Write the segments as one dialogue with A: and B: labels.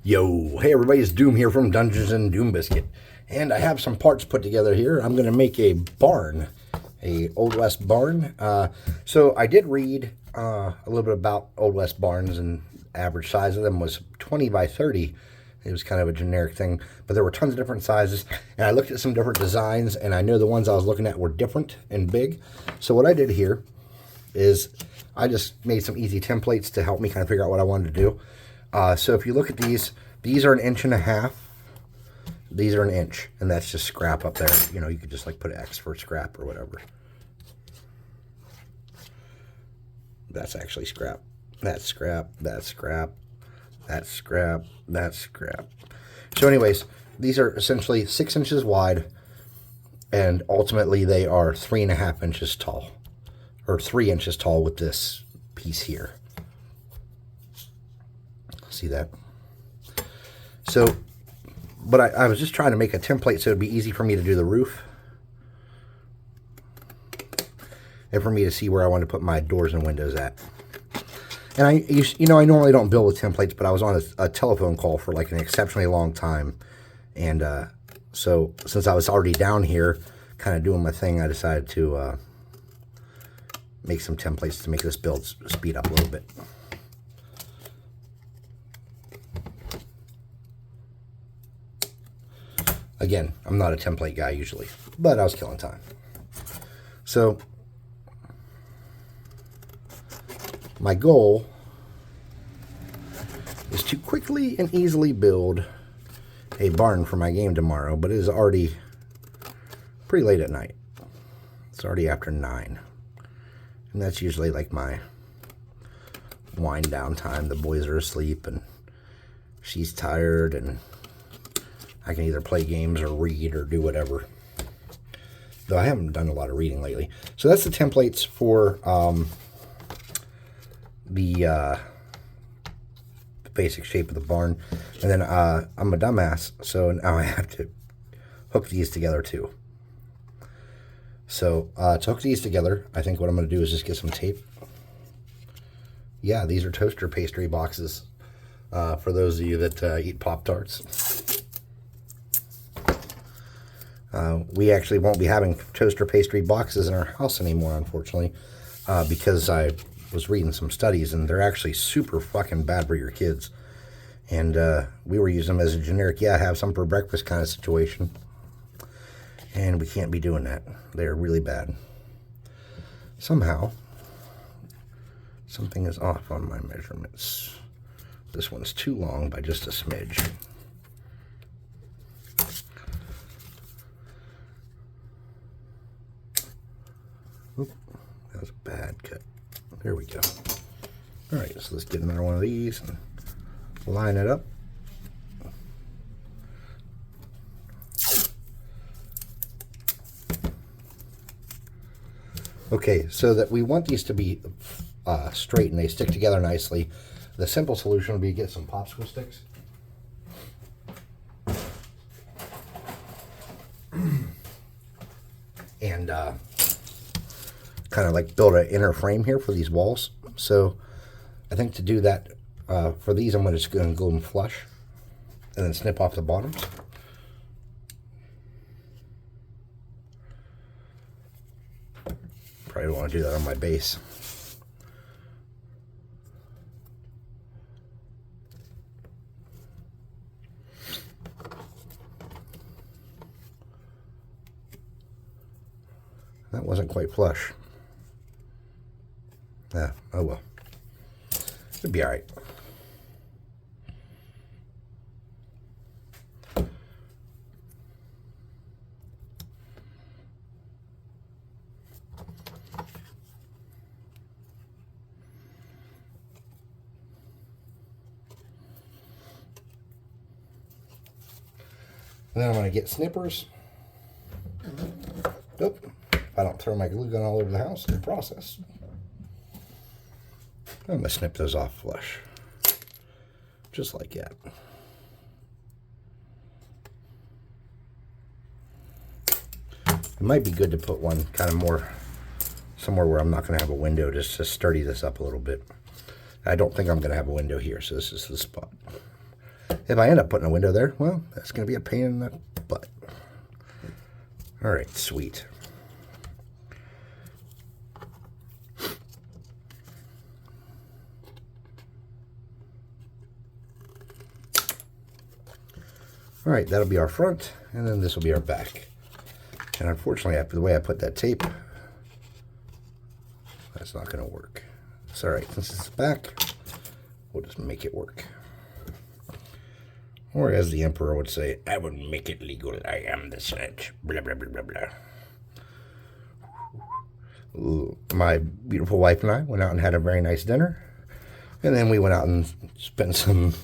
A: Yo, hey everybody, it's Doom here from Dungeons and Doom Biscuit. And I have some parts put together here. I'm going to make a barn, a Old West barn. So I did read a little bit about Old West barns, and average size of them was 20 by 30. It was kind of a generic thing, but there were tons of different sizes. And I looked at some different designs, and I know the ones I was looking at were different and big. So what I did here is I just made some easy templates to help me kind of figure out what I wanted to do. So if you look at these are 1.5 inches. These are 1 inch, and that's just scrap up there. You know, you could just like put X for scrap or whatever. That's actually scrap. That's scrap. That's scrap. That's scrap. That's scrap. So anyways, these are essentially 6 inches wide, and ultimately they are 3.5 inches tall, or 3 inches tall with this piece here. See that? So, but I was just trying to make a template so it'd be easy for me to do the roof, and for me to see where I want to put my doors and windows at. And I normally don't build with templates, but I was on a telephone call for like an exceptionally long time, and so since I was already down here, kind of doing my thing, I decided to make some templates to make this build speed up a little bit. Again, I'm not a template guy usually, but I was killing time. So, my goal is to quickly and easily build a barn for my game tomorrow, but it is already pretty late at night. It's already after 9. And that's usually like my wind down time. The boys are asleep and she's tired, and I can either play games or read or do whatever. Though I haven't done a lot of reading lately. So that's the templates for the basic shape of the barn. And then I'm a dumbass, so now I have to hook these together too. So to hook these together, I think what I'm going to do is just get some tape. Yeah, these are toaster pastry boxes for those of you that eat Pop-Tarts. We actually won't be having toaster pastry boxes in our house anymore, unfortunately, because I was reading some studies, and they're actually super fucking bad for your kids. And we were using them as a generic, yeah, have some for breakfast kind of situation. And we can't be doing that. They're really bad. Somehow, something is off on my measurements. This one's too long by just a smidge. Oop, that was a bad cut. There we go. All right, so let's get another one of these and line it up. Okay, so that we want these to be straight and they stick together nicely. The simple solution would be to get some popsicle sticks. And kind of like build an inner frame here for these walls. So I think to do that, for these, I'm just going to glue them flush and then snip off the bottoms. Probably want to do that on my base. That wasn't quite flush. Yeah, oh well. It'd be all right. And then I'm going to get snippers. Nope. If I don't throw my glue gun all over the house in the process. I'm going to snip those off flush. Just like that. It might be good to put one kind of more somewhere where I'm not going to have a window, just to sturdy this up a little bit. I don't think I'm going to have a window here, so this is the spot. If I end up putting a window there, well, that's going to be a pain in the butt. All right, sweet. All right, that'll be our front, and then this will be our back. And unfortunately, after the way I put that tape, that's not going to work. It's all right. Since it's back, we'll just make it work. Or as the emperor would say, I would make it legal. I am the Senate. Blah, blah, blah, blah, blah. My beautiful wife and I went out and had a very nice dinner. And then we went out and spent some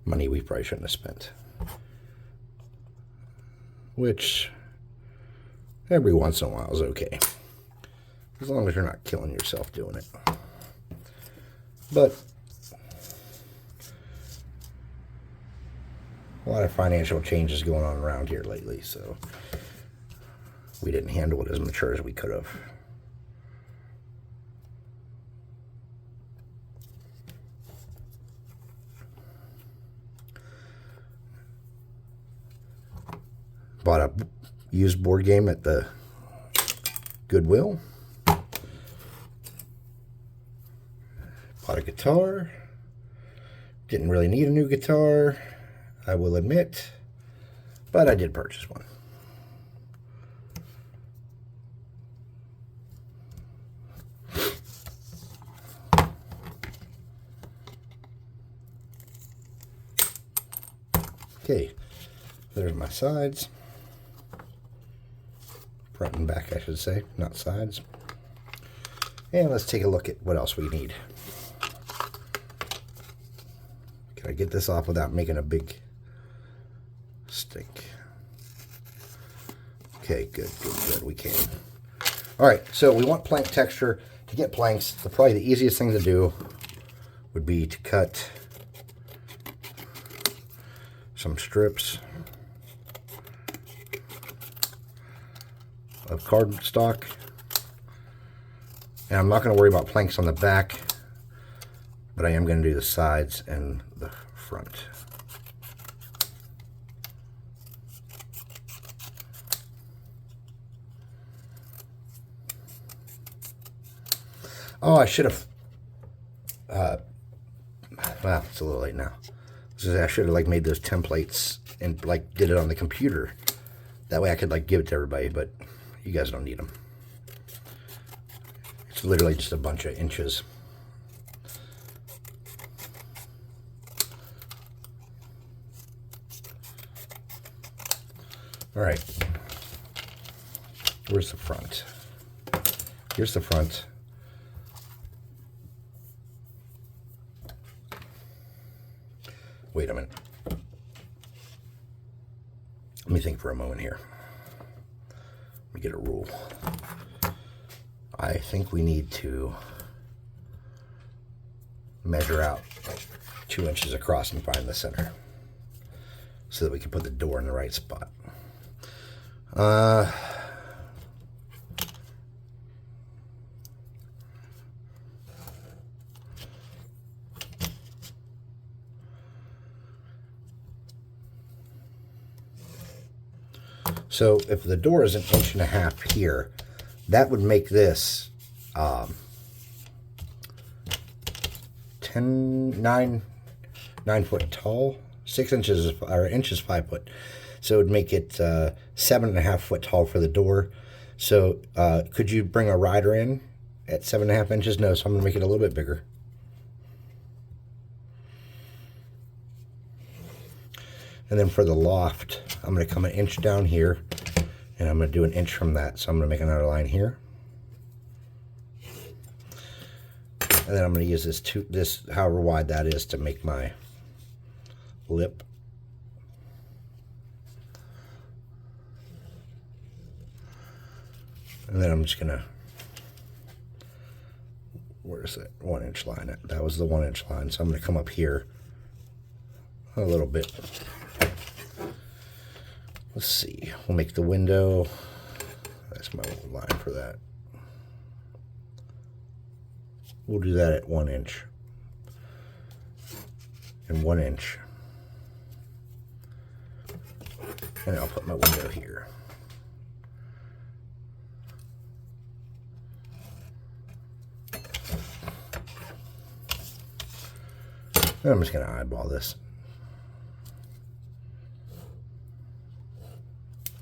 A: money we probably shouldn't have spent. Which, every once in a while is okay. As long as you're not killing yourself doing it. But a lot of financial changes going on around here lately, so we didn't handle it as mature as we could have. Bought a used board game at the Goodwill. Bought a guitar. Didn't really need a new guitar, I will admit, but I did purchase one. Okay, there's my sides. Front and back, I should say, not sides. And let's take a look at what else we need. Can I get this off without making a big stink? Okay, good, we can. All right, so we want plank texture. To get planks, probably the easiest thing to do would be to cut some strips of cardstock. And I'm not going to worry about planks on the back, but I am going to do the sides and the front. Oh, I should have, well, it's a little late now. I should have like made those templates and like did it on the computer. That way I could like give it to everybody, but you guys don't need them. It's literally just a bunch of inches. All right. Where's the front? Here's the front. Wait a minute. Let me think for a moment here. Let me get a rule. I think we need to measure out 2 inches across and find the center so that we can put the door in the right spot. So if the door is 1.5 inches here, that would make this 9 foot tall. 6 inches or inches 5 foot. So it would make it 7.5 foot tall for the door. So could you bring a rider in at 7.5 inches? No, so I'm gonna make it a little bit bigger. And then for the loft, I'm going to come 1 inch down here, and I'm going to do 1 inch from that. So I'm going to make another line here. And then I'm going to use this however wide that is to make my lip. And then I'm just going to, where's that 1 inch line? That was the 1 inch line. So I'm going to come up here a little bit. Let's see, we'll make the window, that's my line for that. We'll do that at 1 inch and 1 inch. And I'll put my window here. And I'm just going to eyeball this.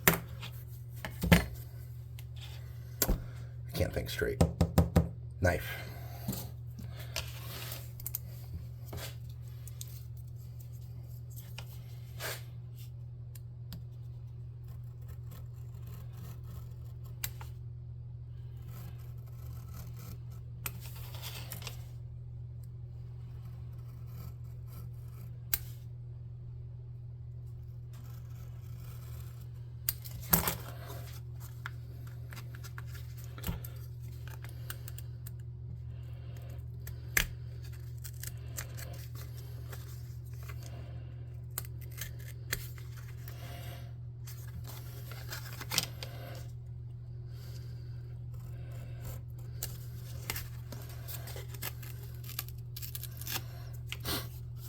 A: I can't think straight. Knife.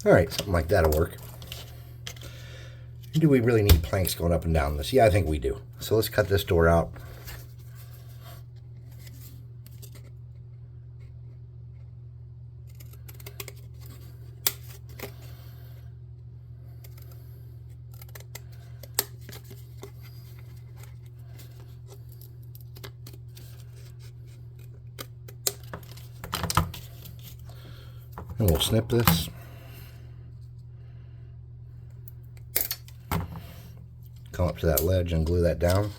A: All right, something like that'll work. Do we really need planks going up and down this? Yeah, I think we do. So let's cut this door out. And we'll snip this. Come up to that ledge and glue that down.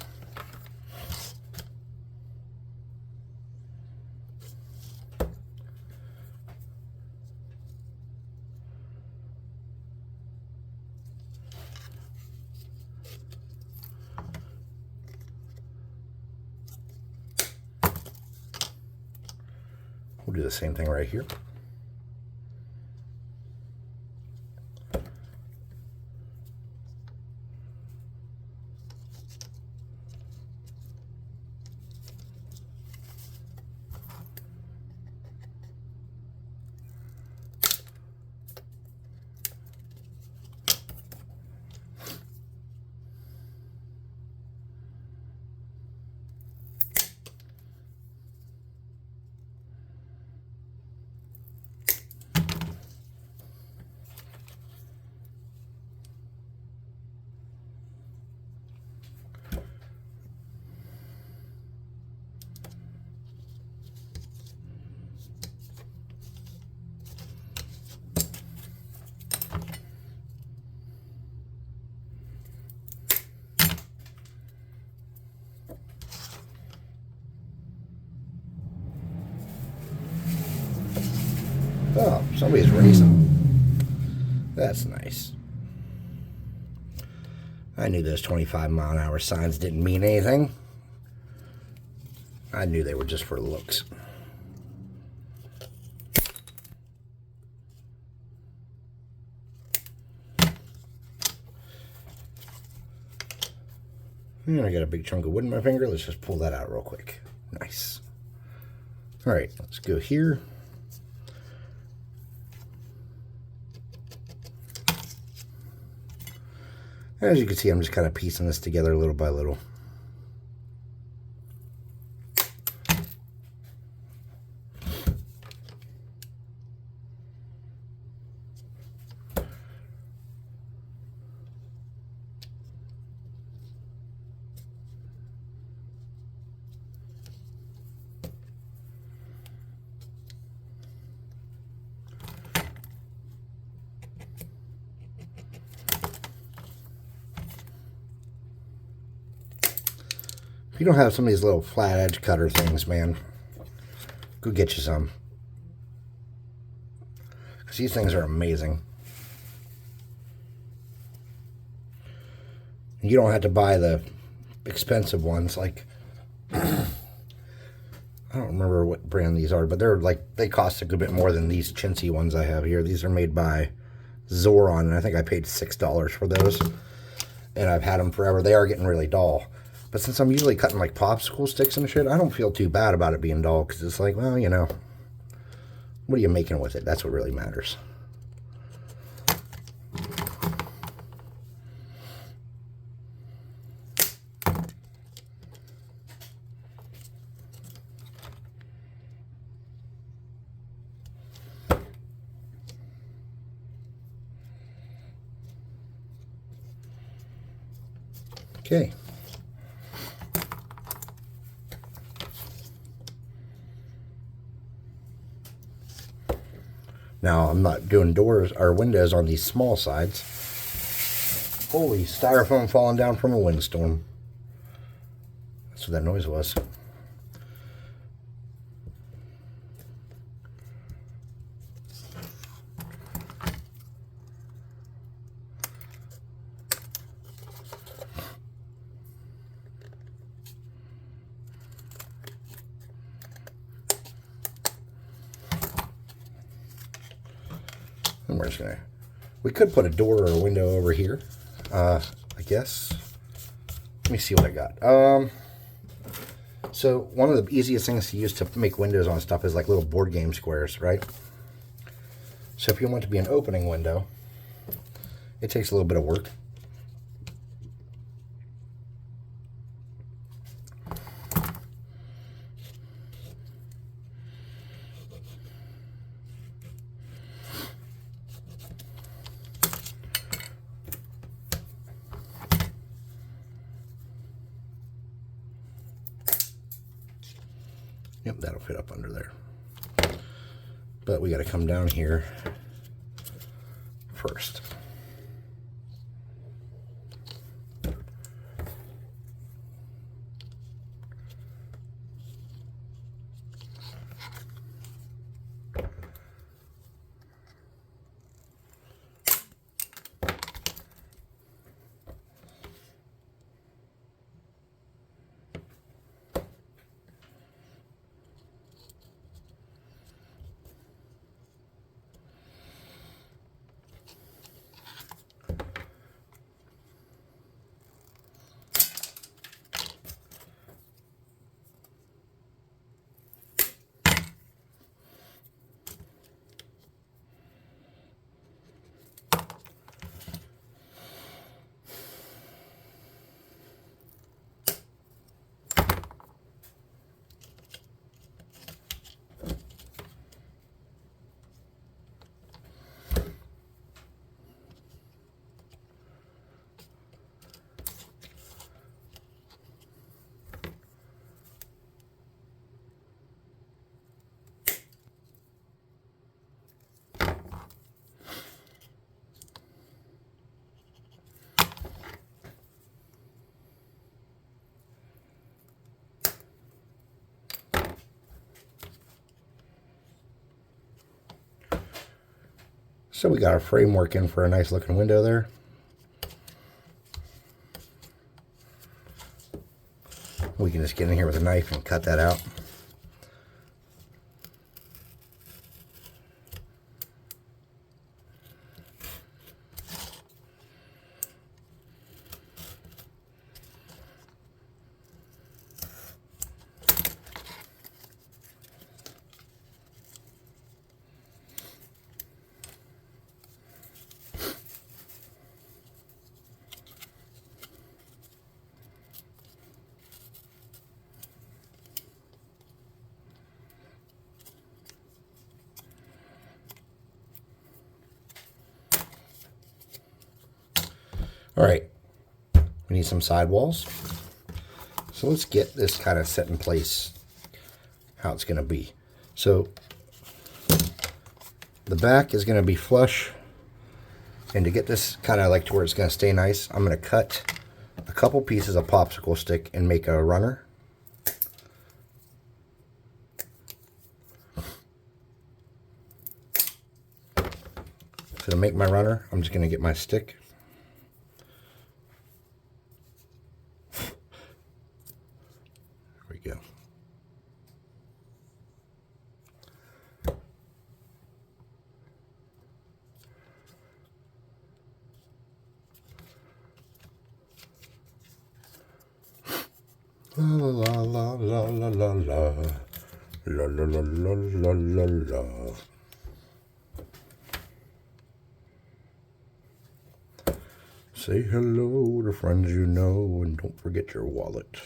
A: We'll do the same thing right here. Oh, somebody's racing. That's nice. I knew those 25-mile-an-hour signs didn't mean anything. I knew they were just for looks. And I got a big chunk of wood in my finger. Let's just pull that out real quick. Nice. All right, let's go here. As you can see, I'm just kind of piecing this together little by little. If you don't have some of these little flat edge cutter things, man, go get you some. Because these things are amazing. You don't have to buy the expensive ones. Like, I don't remember what brand these are, but they're like, they cost a good bit more than these chintzy ones I have here. These are made by Zoron, and I think I paid $6 for those. And I've had them forever. They are getting really dull. But since I'm usually cutting like popsicle sticks and shit, I don't feel too bad about it being dull, because it's like, well, you know, what are you making with it? That's what really matters. Okay. Now, I'm not doing doors or windows on these small sides. Holy styrofoam falling down from a windstorm. That's what that noise was. And we're just gonna, we could put a door or a window over here, I guess. Let me see what I got. So one of the easiest things to use to make windows on stuff is like little board game squares, right? So if you want it to be an opening window, it takes a little bit of work. Yep, that'll fit up under there. But we got to come down here first. So we got our framework in for a nice looking window there. We can just get in here with a knife and cut that out. All right, we need some sidewalls. So let's get this kind of set in place, how it's going to be. So the back is going to be flush. And to get this kind of like to where it's going to stay nice, I'm going to cut a couple pieces of popsicle stick and make a runner. So to make my runner, I'm just going to get my stick. Go. La la la la la la la la la la la la la. Say hello to friends you know and don't forget your wallet.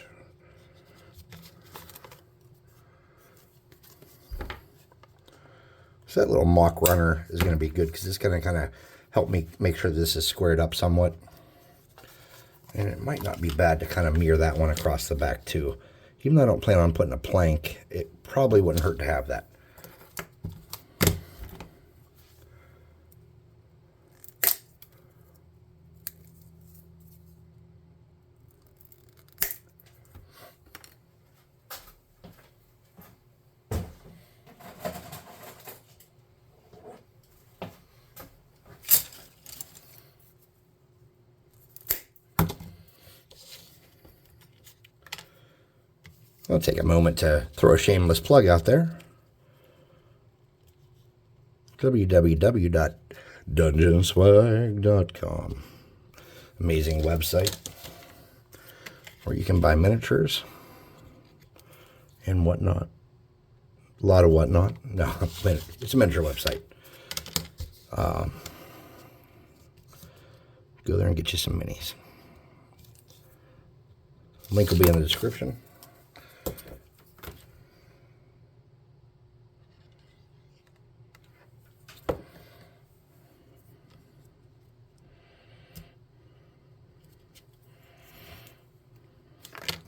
A: So that little mock runner is going to be good because it's going to kind of help me make sure this is squared up somewhat. And it might not be bad to kind of mirror that one across the back too. Even though I don't plan on putting a plank, it probably wouldn't hurt to have that. I'll take a moment to throw a shameless plug out there. www.dungeonswag.com. Amazing website where you can buy miniatures and whatnot. A lot of whatnot. No, it's a miniature website. Go there and get you some minis. Link will be in the description.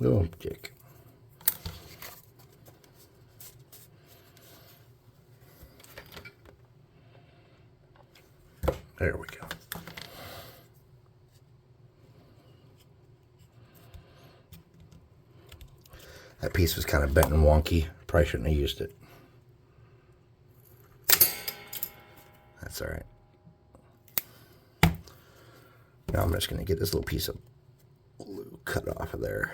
A: Oh, Jake. There we go. That piece was kind of bent and wonky. Probably shouldn't have used it. That's all right. Now I'm just going to get this little piece of glue cut off of there.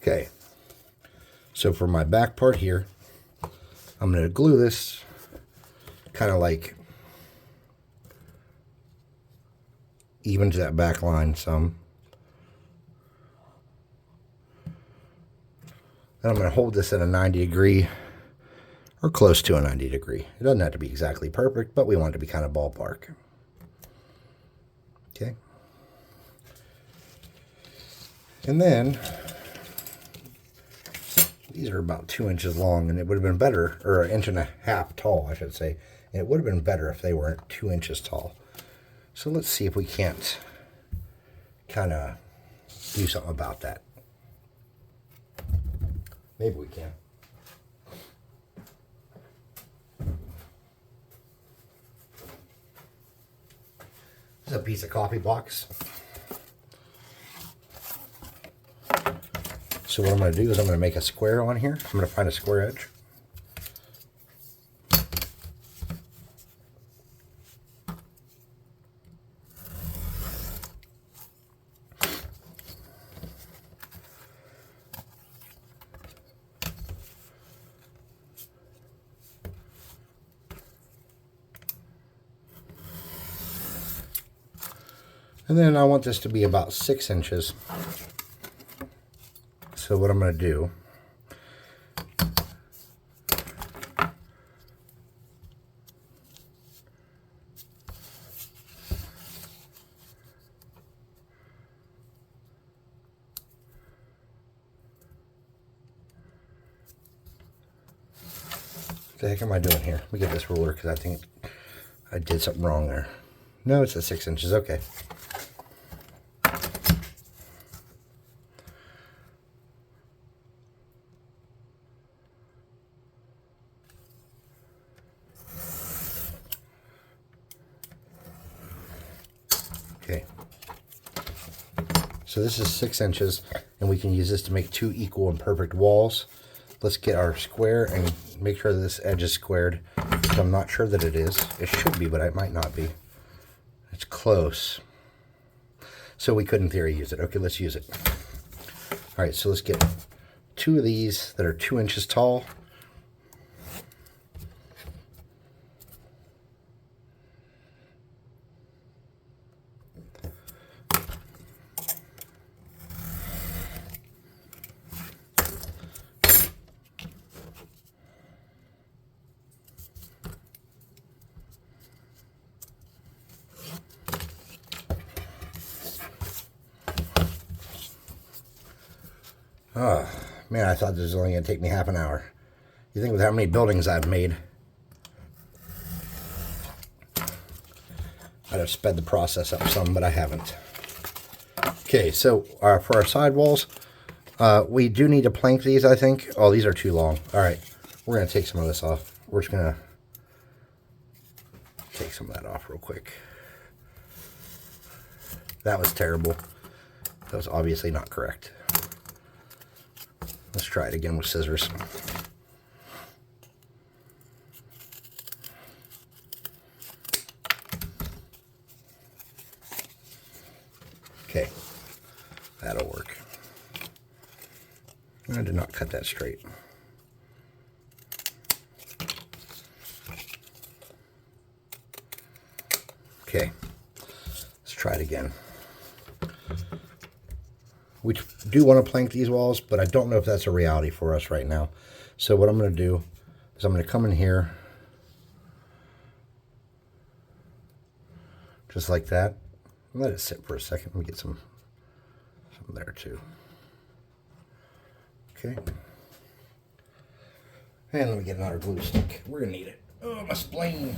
A: Okay, so for my back part here, I'm going to glue this kind of like even to that back line some. Then I'm going to hold this at a 90 degree or close to a 90 degree. It doesn't have to be exactly perfect, but we want it to be kind of ballpark. Okay. And then these are about 2 inches long, and it would have been better, or 1.5 inches tall, I should say. And it would have been better if they weren't 2 inches tall. So let's see if we can't kind of do something about that. Maybe we can. This is a piece of coffee box. So what I'm going to do is I'm going to make a square on here. I'm going to find a square edge. And then I want this to be about 6 inches. So what I'm going to do, what the heck am I doing here? Let me get this ruler because I think I did something wrong there. No, it's at 6 inches. Okay. Okay, so this is 6 inches, and we can use this to make 2 equal and perfect walls. Let's get our square and make sure that this edge is squared. So I'm not sure that it is. It should be, but it might not be. It's close. So we could, in theory, use it. Okay, let's use it. All right, so let's get 2 of these that are 2 inches tall. Oh, man, I thought this was only going to take me half an hour. You think with how many buildings I've made, I'd have sped the process up some, but I haven't. Okay, so for our sidewalls, we do need to plank these, I think. Oh, these are too long. All right, we're going to take some of this off. We're just going to take some of that off real quick. That was terrible. That was obviously not correct. Let's try it again with scissors. Okay, that'll work. I did not cut that straight. Okay, let's try it again. We do want to plank these walls, but I don't know if that's a reality for us right now. So what I'm going to do is I'm going to come in here just like that. Let it sit for a second. Let me get some there too. Okay. And let me get another glue stick. We're going to need it. Oh, my spleen.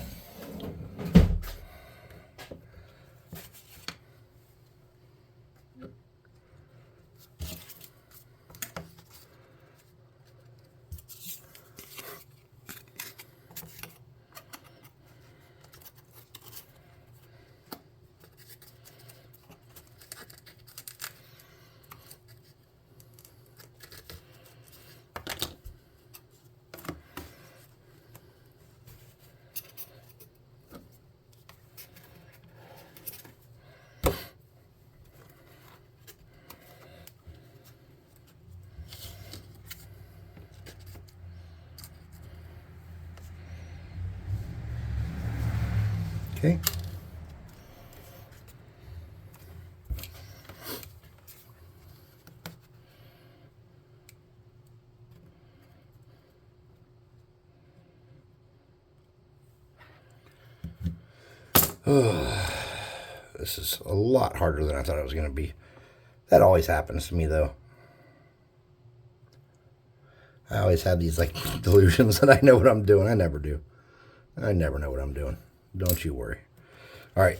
A: Okay. This is a lot harder than I thought it was going to be. That always happens to me, though. I always have these like delusions that I know what I'm doing. I never do. I never know what I'm doing. Don't you worry. All right.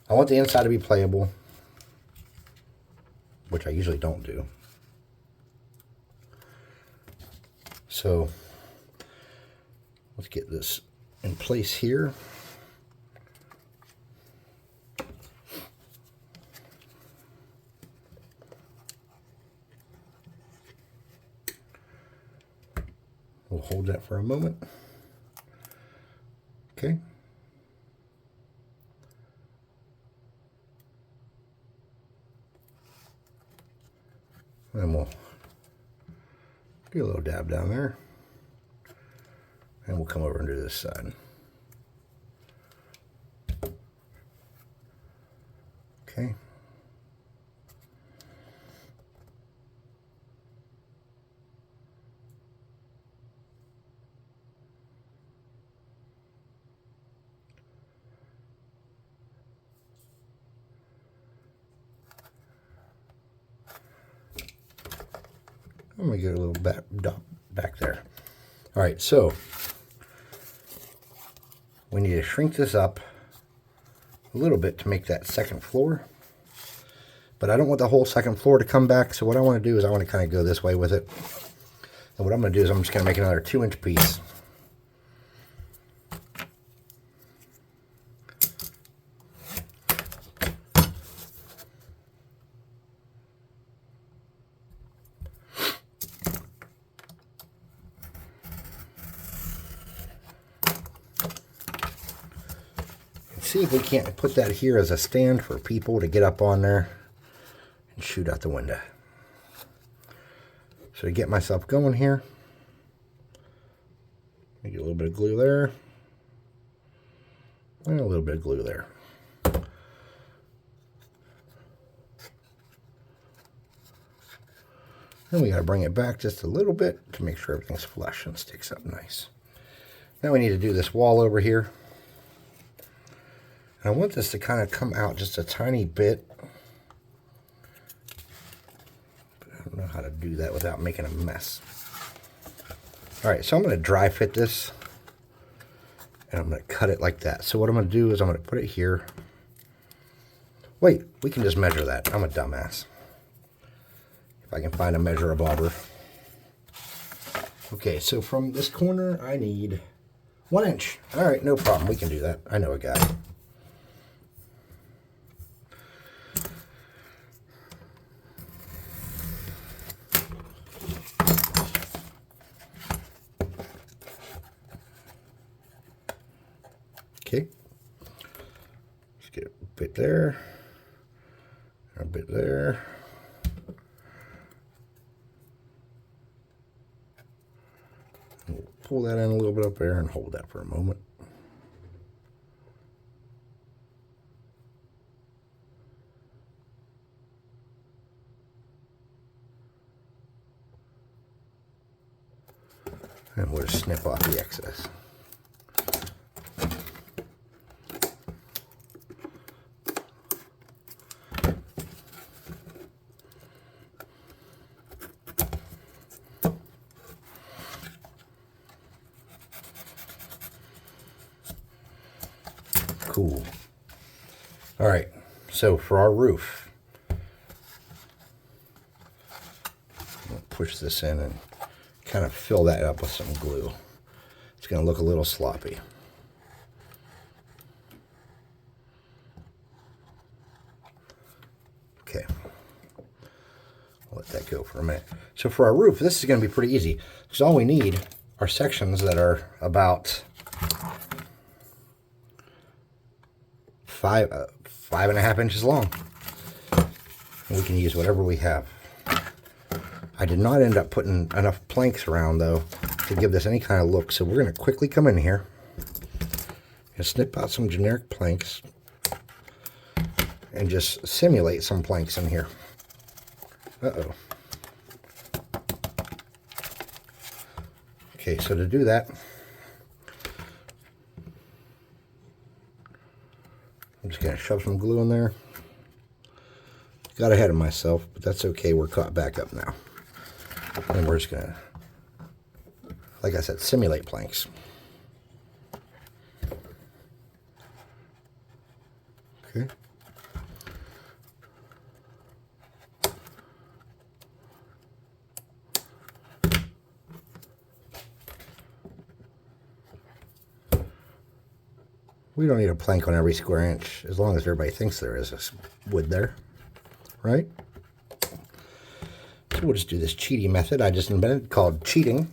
A: I want the inside to be playable, which I usually don't do. So let's get this in place here. We'll hold that for a moment. Okay. And we'll do a little dab down there. And we'll come over and do this side. Okay. I'm going to get a little back there. All right, so we need to shrink this up a little bit to make that second floor. But I don't want the whole second floor to come back, so what I want to do is I want to kind of go this way with it. And what I'm going to do is I'm just going to make another 2-inch piece. See if we can't put that here as a stand for people to get up on there and shoot out the window. So to get myself going here, get a little bit of glue there, and a little bit of glue there. And we got to bring it back just a little bit to make sure everything's flush and sticks up nice. Now we need to do this wall over here. I want this to kind of come out just a tiny bit. But I don't know how to do that without making a mess. All right, so I'm going to dry fit this, and I'm going to cut it like that. So what I'm going to do is I'm going to put it here. Wait, we can just measure that. I'm a dumbass. If I can find a measure of bobber. Okay, so from this corner, I need 1 inch. All right, no problem. We can do that. I know a guy. Okay, let's get a bit there, a bit there. We'll pull that in a little bit up there and hold that for a moment. And we'll just snip off the excess. Cool. All right, so for our roof, we'll push this in and kind of fill that up with some glue. It's going to look a little sloppy. Okay, I'll let that go for a minute. So for our roof, this is going to be pretty easy, because all we need are sections that are about 5.5 inches long. And we can use whatever we have. I did not end up putting enough planks around, though, to give this any kind of look. So we're going to quickly come in here and snip out some generic planks and just simulate some planks in here. Uh-oh. Okay, so to do that, I'm just going to shove some glue in there. Got ahead of myself, but that's okay. We're caught back up now. And we're just going to, like I said, simulate planks. Okay. We don't need a plank on every square inch, as long as everybody thinks there is a wood there, right? So we'll just do this cheaty method I just invented called cheating.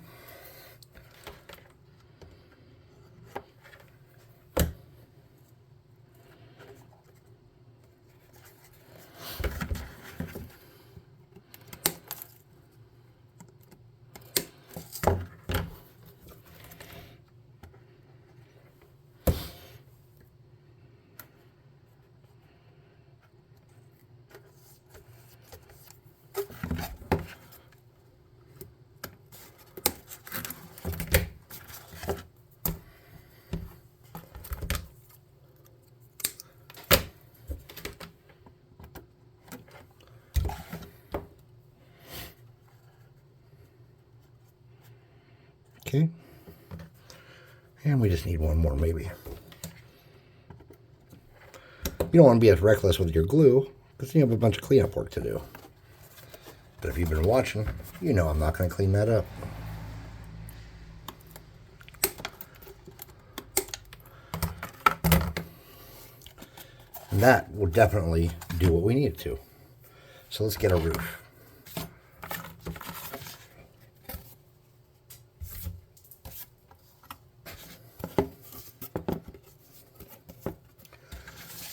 A: Okay, and we just need one more maybe. You don't want to be as reckless with your glue, because you have a bunch of cleanup work to do. But if you've been watching, you know I'm not going to clean that up. And that will definitely do what we need it to. So let's get a roof.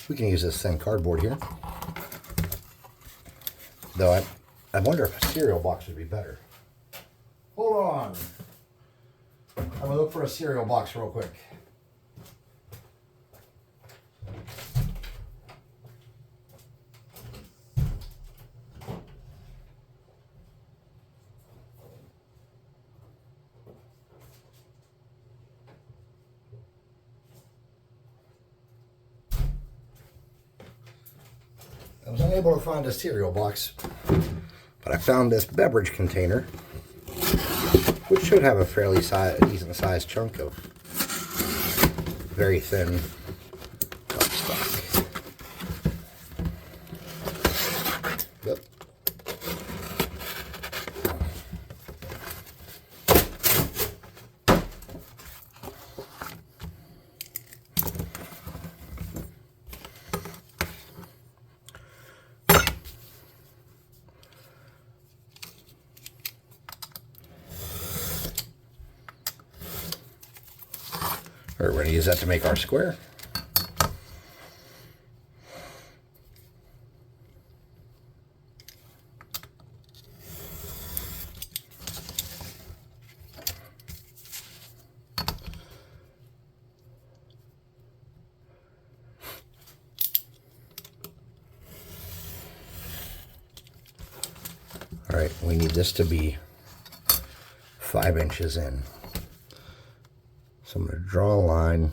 A: We can use this thin cardboard here. Though I wonder if a cereal box would be better. Hold on. I'm gonna look for a cereal box real quick. I was unable to find a cereal box, but I found this beverage container. which should have a fairly decent sized chunk of very thin cardstock. Yep. We're going to use that to make our square. All right, we need this to be 5 inches in. So I'm going to draw a line.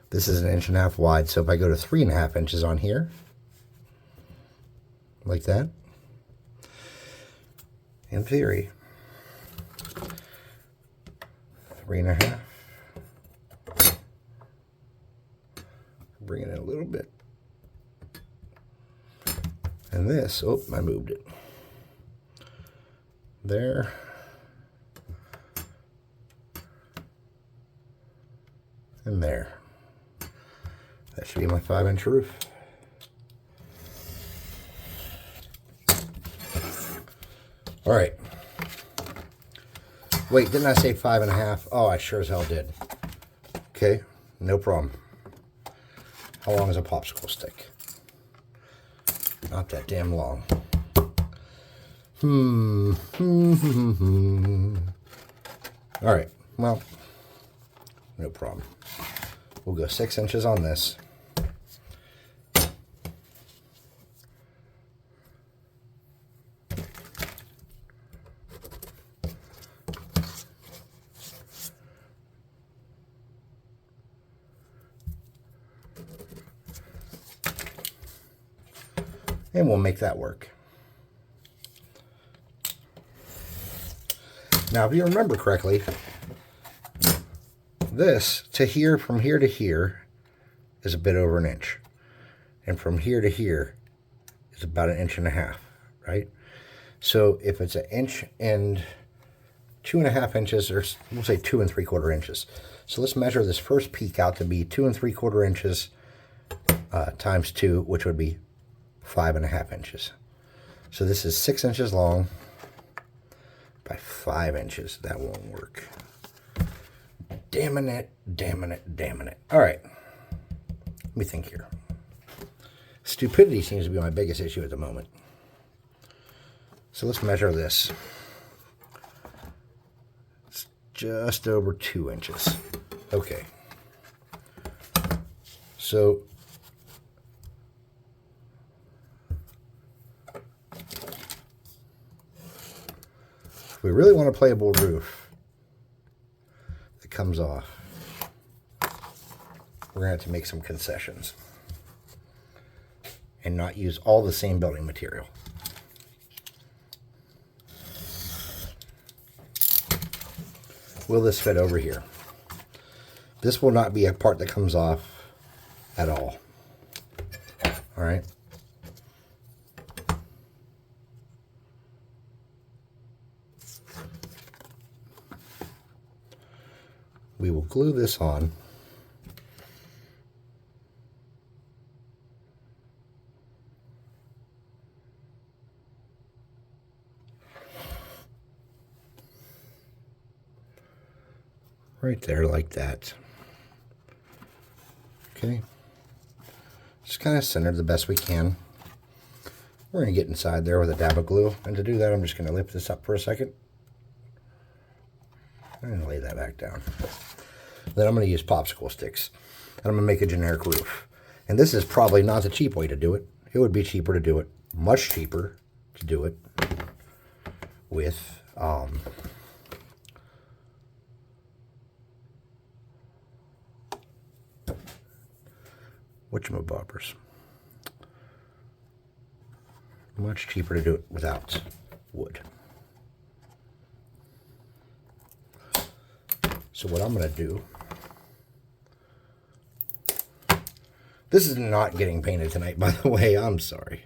A: This is 1.5 inches wide, so if I go to 3.5 inches on here, like that, in theory, 3.5, bring it in a little bit, and this, oh, I moved it, there, and there. That should be my 5-inch roof. All right. Wait, didn't I say 5.5? Oh, I sure as hell did. Okay, no problem. How long is a popsicle stick? Not that damn long. All right, well, no problem. We'll go 6 inches on this. And we'll make that work. Now, if you remember correctly, this to here, from here to here, is a bit over 1 inch. And from here to here is about 1.5 inches, right? So if it's 1 inch and 2.5 inches, or we'll say 2 3/4 inches. So let's measure this first peak out to be 2 3/4 inches times 2, which would be 5.5 inches. So this is 6 inches long by 5 inches. That won't work. Damn it, damn it, damn it. All right, let me think here. Stupidity seems to be my biggest issue at the moment. So let's measure this. It's just over 2 inches. Okay. So if we really want a playable roof that comes off, we're going to have to make some concessions and not use all the same building material. Will this fit over here? This will not be a part that comes off at all. All right. We will glue this on. Right there, like that. Okay. Just kind of centered the best we can. We're going to get inside there with a dab of glue. And to do that, I'm just going to lift this up for a second. I'm going to lay that back down. Then I'm going to use popsicle sticks. And I'm going to make a generic roof. And this is probably not the cheap way to do it. It would be cheaper to do it, much cheaper to do it with whatchamabobbers. Much cheaper to do it without wood. So what I'm going to do, this is not getting painted tonight, by the way, I'm sorry.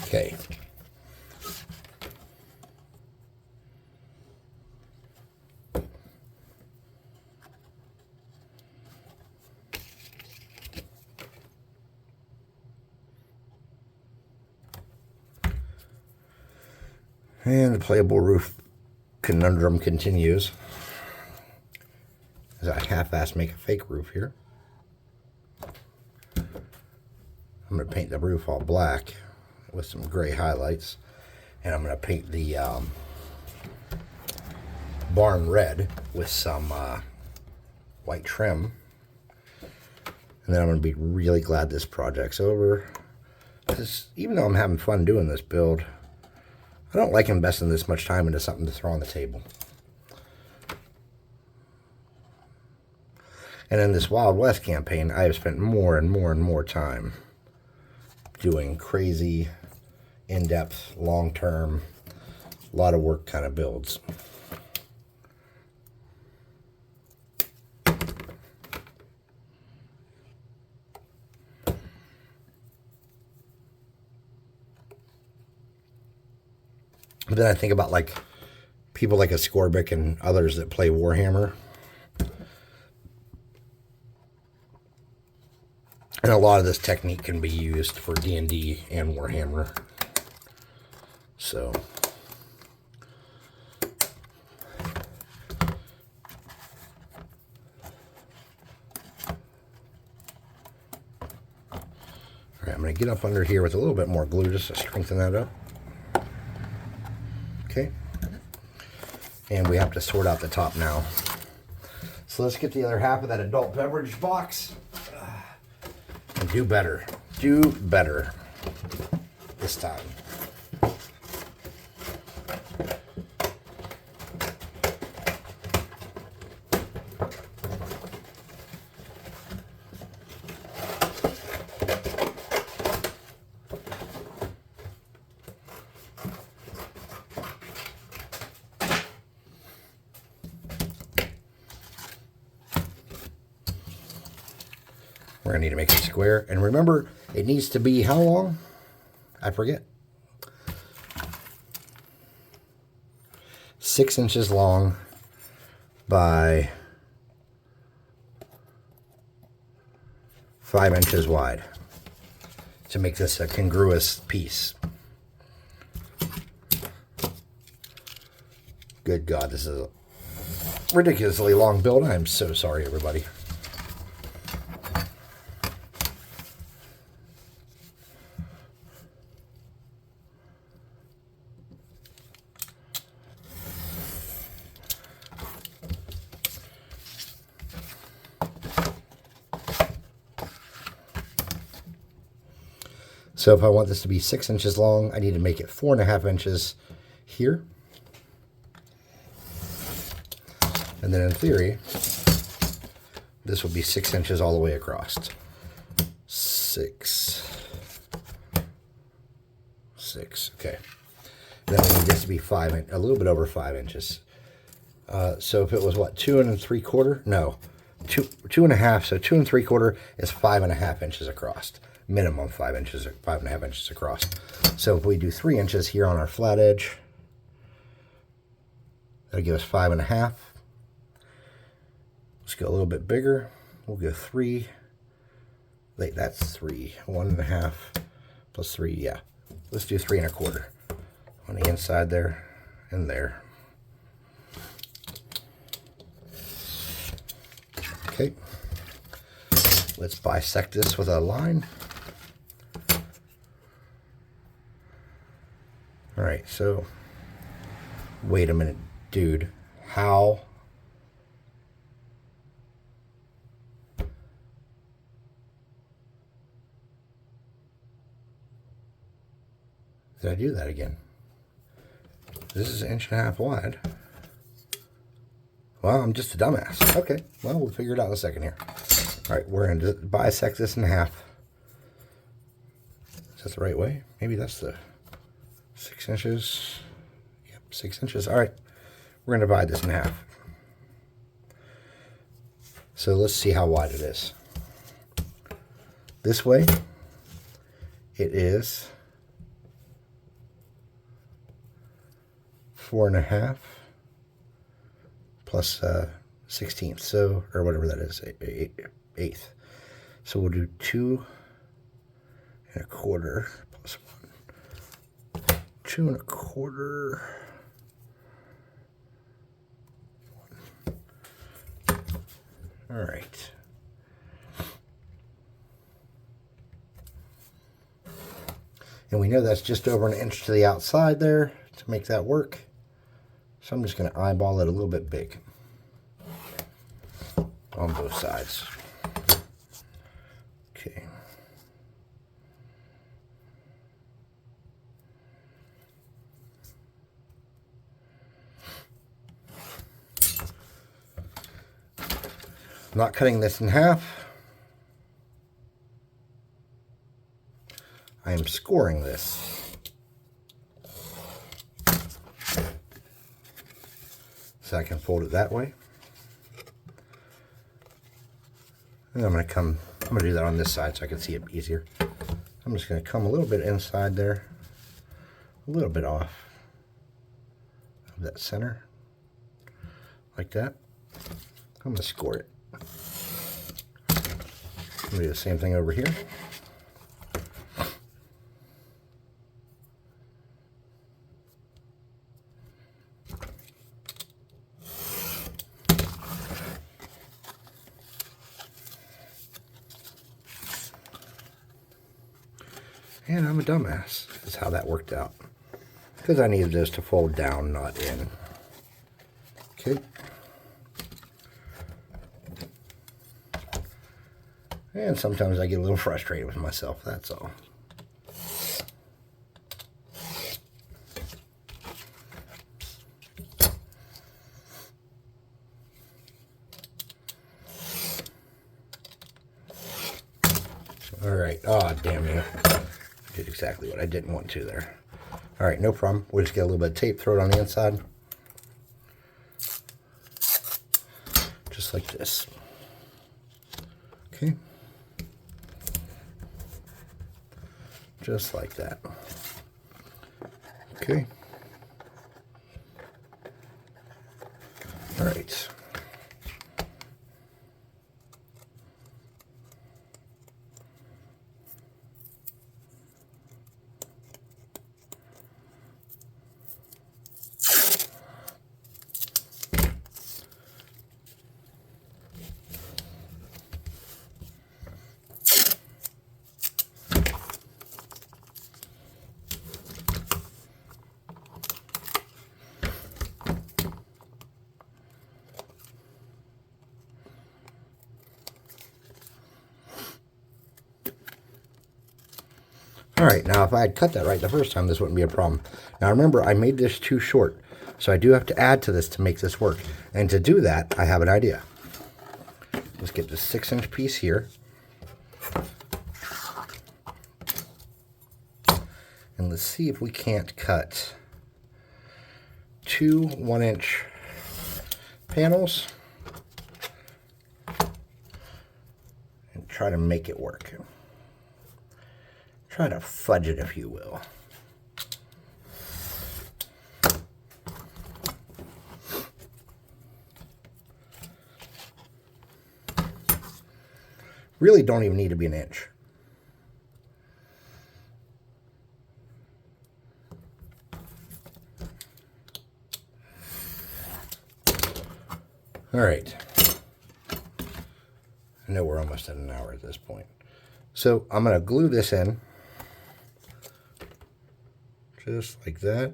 A: Okay. And the playable roof conundrum continues. As I half-assed make a fake roof here. I'm going to paint the roof all black with some gray highlights. And I'm going to paint the barn red with some white trim. And then I'm going to be really glad this project's over. Because even though I'm having fun doing this build, I don't like investing this much time into something to throw on the table. And in this Wild West campaign, I have spent more and more and more time doing crazy, in-depth, long-term, a lot of work kind of builds. But then I think about like people like a Scorbic and others that play Warhammer. And a lot of this technique can be used for D&D and Warhammer. So all right, I'm going to get up under here with a little bit more glue just to strengthen that up. Okay. And we have to sort out the top now. So let's get the other half of that adult beverage box. And do better. Do better this time. We're going to need to make it square. And remember, it needs to be how long? I forget. 6 inches long by 5 inches wide to make this a congruous piece. Good God, this is a ridiculously long build. I'm so sorry, everybody. So if I want this to be 6 inches long, I need to make it 4.5 inches here. And then in theory, this will be 6 inches all the way across. 6. Okay. Then we need this to be a little bit over 5 inches. So if it was what, 2 3/4? No, 2.5. So 2 3/4 is 5.5 inches across. Minimum 5 inches, 5.5 inches across. So if we do 3 inches here on our flat edge, that'll give us 5.5. Let's go a little bit bigger. We'll go 3. Wait, that's 3. 1.5 plus 3. Yeah, let's do 3 1/4 on the inside there and there. Okay, let's bisect this with a line. All right, so wait a minute, dude. How? Did I do that again? This is 1.5 wide. Well, I'm just a dumbass. Okay, well, we'll figure it out in a second here. All right, we're going to bisect this in half. Is that the right way? Maybe that's the 6 inches. Yep, 6 inches. All right, we're going to divide this in half. So let's see how wide it is. This way, it is 4.5 plus 16th, so, or whatever that is, eighth. So we'll do 2 1/4 plus 1. 2 1/4. 1. All right. And we know that's just over 1 inch to the outside there to make that work. So I'm just going to eyeball it a little bit big on both sides. Okay. I'm not cutting this in half. I am scoring this. So I can fold it that way. And I'm going to do that on this side so I can see it easier. I'm just going to come a little bit inside there, a little bit off of that center, like that. I'm going to score it. I'm going to do the same thing over here. And I'm a dumbass, is how that worked out. Because I needed this to fold down, not in. Okay. And sometimes I get a little frustrated with myself, that's all. All right, oh, damn you. Did exactly what I didn't want to there. All right, no problem. We'll just get a little bit of tape, throw it on the inside. Just like this. Okay. Just like that. Okay. All right. right, now if I had cut that right the first time, this wouldn't be a problem. Now remember, I made this too short, so I do have to add to this to make this work. And to do that, I have an idea. Let's get this 6-inch piece here. And let's see if we can't cut 2 1-inch panels and try to make it work. Try to fudge it, if you will. Really don't even need to be an inch. All right. I know we're almost at an hour at this point. So I'm going to glue this in. Just like that.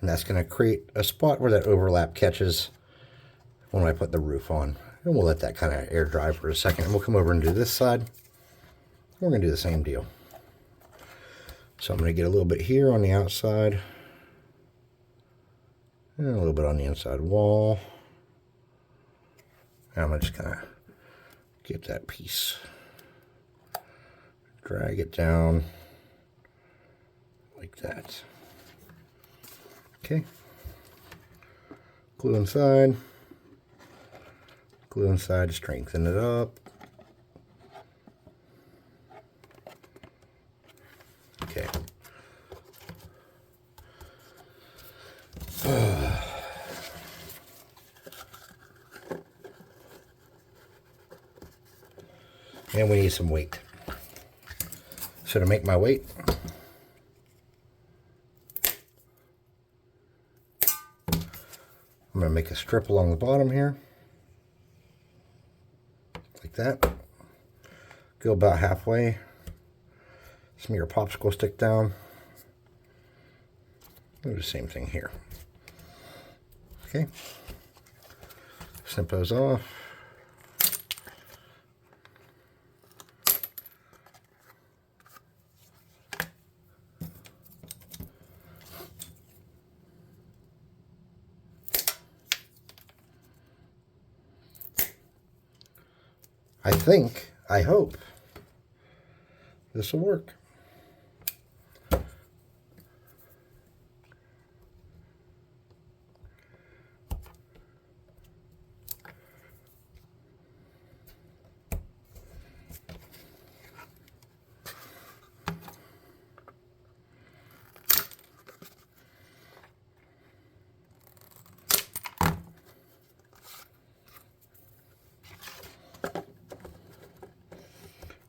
A: And that's going to create a spot where that overlap catches when I put the roof on. And we'll let that kind of air dry for a second. And we'll come over and do this side. We're going to do the same deal. So I'm going to get a little bit here on the outside. And a little bit on the inside wall. And I'm going to just kind of get that piece. Drag it down like that. Okay. Glue inside. Glue inside to strengthen it up. Okay. And we need some weight. So to make my weight, I'm going to make a strip along the bottom here, like that. Go about halfway. Smear a popsicle stick down. Do the same thing here. Okay. Snip those off. I hope this will work.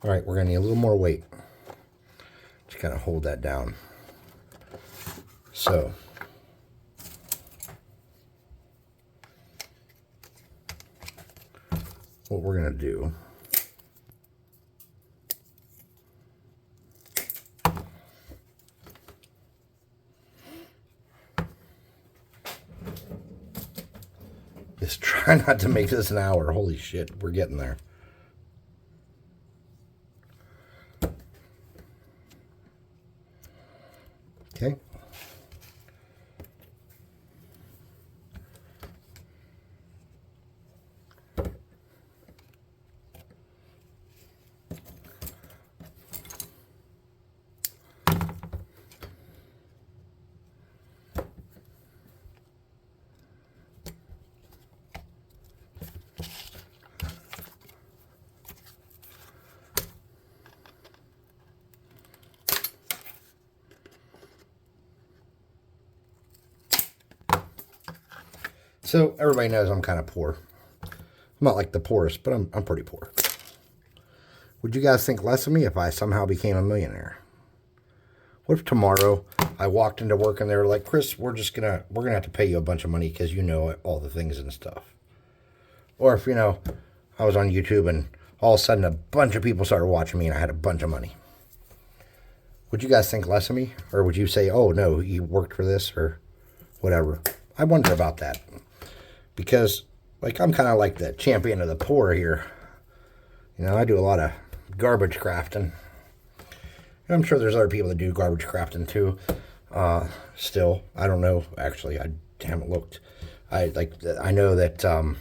A: All right, we're going to need a little more weight to kind of hold that down. So, what we're going to do is try not to make this an hour. Holy shit, we're getting there. Okay. So everybody knows I'm kind of poor. I'm not like the poorest, but I'm pretty poor. Would you guys think less of me if I somehow became a millionaire? What if tomorrow I walked into work and they were like, Chris, we're gonna have to pay you a bunch of money because you know all the things and stuff. Or if, I was on YouTube and all of a sudden a bunch of people started watching me and I had a bunch of money. Would you guys think less of me? Or would you say, oh no, you worked for this or whatever? I wonder about that. Because, I'm kind of like the champion of the poor here. You know, I do a lot of garbage crafting. I'm sure there's other people that do garbage crafting too. Still, I don't know. Actually, I haven't looked. I know that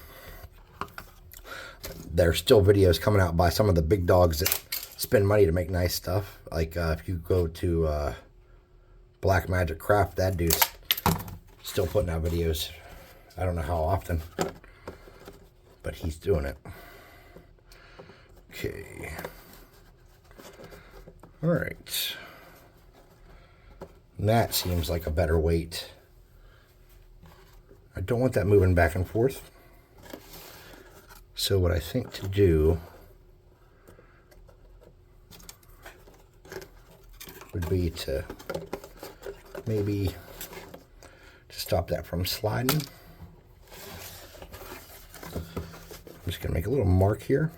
A: there's still videos coming out by some of the big dogs that spend money to make nice stuff. Like if you go to Black Magic Craft, that dude's still putting out videos. I don't know how often, but he's doing it. Okay. All right. And that seems like a better weight. I don't want that moving back and forth. So what I think to do would be to maybe to stop that from sliding. I'm just going to make a little mark here.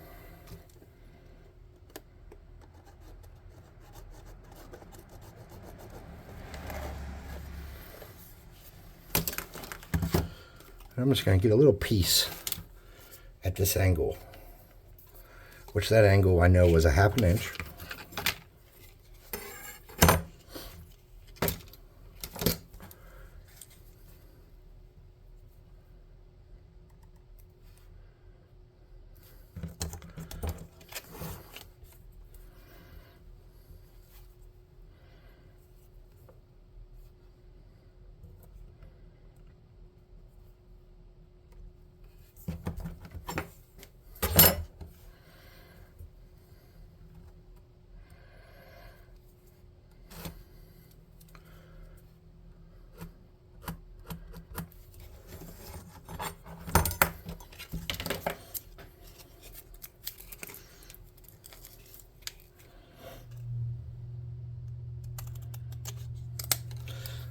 A: I'm just going to get a little piece at this angle, which that angle I know was a ½ inch.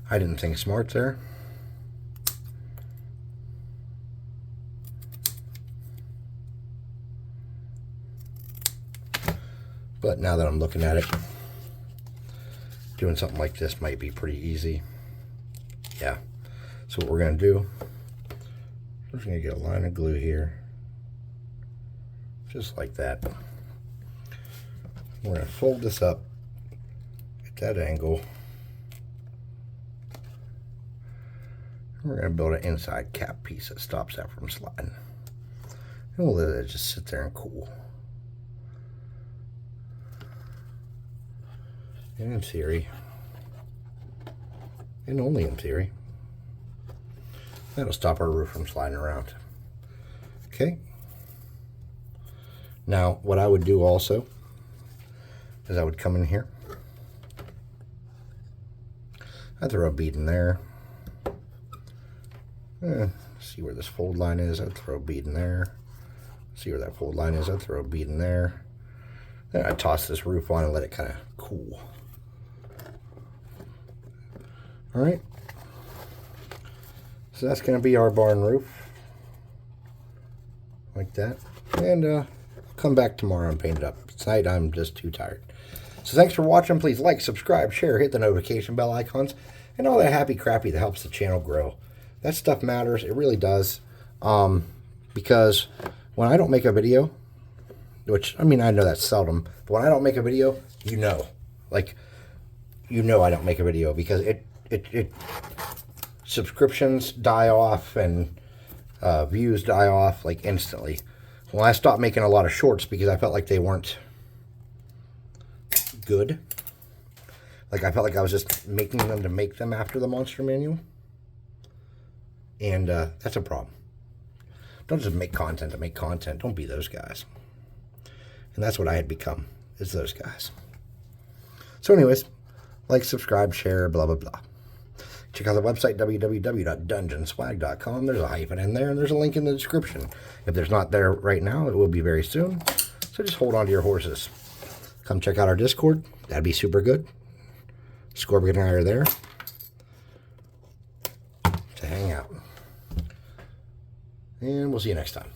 A: I didn't think smart there. But now that I'm looking at it, doing something like this might be pretty easy. Yeah. So what we're going to do, we're just going to get a line of glue here. Just like that. We're going to fold this up at that angle. We're going to build an inside cap piece that stops that from sliding. And we'll let it just sit there and cool. And in theory, and only in theory, that'll stop our roof from sliding around. Okay. Now, what I would do also is I would come in here. I'd throw a bead in there. See where this fold line is, I'd throw a bead in there. See where that fold line is, I'd throw a bead in there. Then I'd toss this roof on and let it kind of cool. Alright. So that's going to be our barn roof. Like that. And come back tomorrow and paint it up. Tonight I'm just too tired. So thanks for watching. Please like, subscribe, share, hit the notification bell icons, and all that happy crappy that helps the channel grow. That stuff matters. It really does. Because when I don't make a video, which, I mean, I know that's seldom, but when I don't make a video, you know. Like, you know I don't make a video because subscriptions die off and views die off, like, instantly. When I stopped making a lot of shorts because I felt like they weren't good. Like, I felt like I was just making them to make them after the Monster Manual. And that's a problem. Don't just make content to make content. Don't be those guys. And that's what I had become, is those guys. So anyways, like, subscribe, share, blah, blah, blah. Check out the website, www.dungeonswag.com. There's a hyphen in there, and there's a link in the description. If there's not there right now, it will be very soon. So just hold on to your horses. Come check out our Discord. That'd be super good. Scorpion and I are there to hang out. And we'll see you next time.